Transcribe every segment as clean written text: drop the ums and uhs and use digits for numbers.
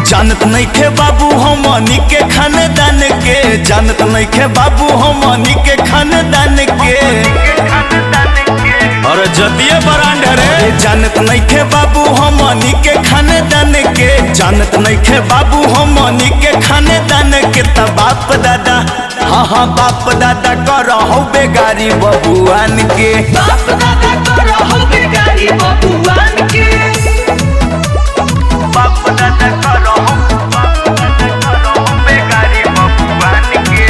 जानत नइखे बाबू हमनी के खानदान के, जानत नइखे बाबू हमनी के खानदान के। और जतिये ब्रांड रे, जानत नइखे बाबू हमनी के खानदान के, जानत नइखे बाबू हमनी के खानदान के। त बाप दादा, हाँ हाँ बाप दादा करहु बेगारी बबुआन के, बाप दादा करहु बेगारी बबुआन के। बाप दादा करहु बेगारी बबुआन के।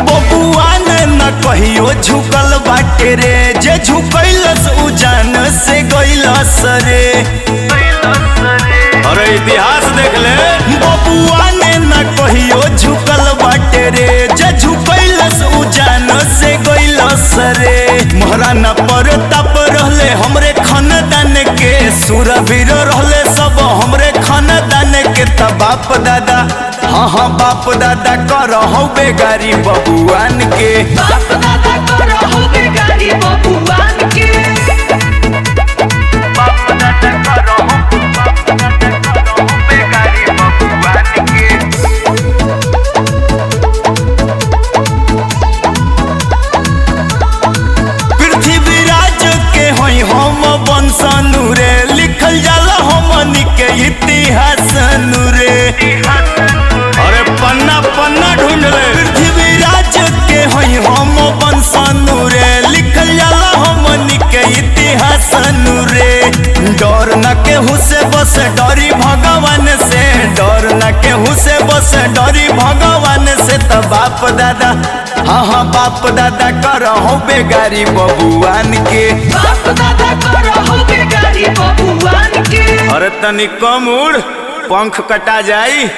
बबुआन न कहियो झुकल बाटे रे, जे झुकैलस उ जान से गइलस रे। अरे इतिहास देख ले, बबुआन न कहियो झुकल बाटे रे, जे झुकैलस उ जान से गइलस रे। महाराणा प्रताप रहले हमरे खानदान के, सूरवीर रहले सब हमरे खानदान के। त बाप दादा, हाँ हाँ बाप दादा करहु बेगारी बबुआन के, बाप दादा करहु बेगारी बबुआन के। बाप दादा करहु बेगारी बबुआन के। पृथ्वीराज के होई हम वंशनु रे, लिखल जाला हमनी के इतिहास रे। अरे पन्ना पन्ना ढूंढ ले, पृथ्वीराज के होई हम वंशनु रे, लिखल जाला हमनी के इतिहास रे। डर न केहू से बस डरी भगवान से, डर न केहू से बस डरी भगवान से। त बाप दादा, हाँ हाँ बाप दादा करहु बेगारी बबुआन के, बाप दादा करहु बेगारी बबुआन के। अरे तनी कम उड़, पंख कटा जाई।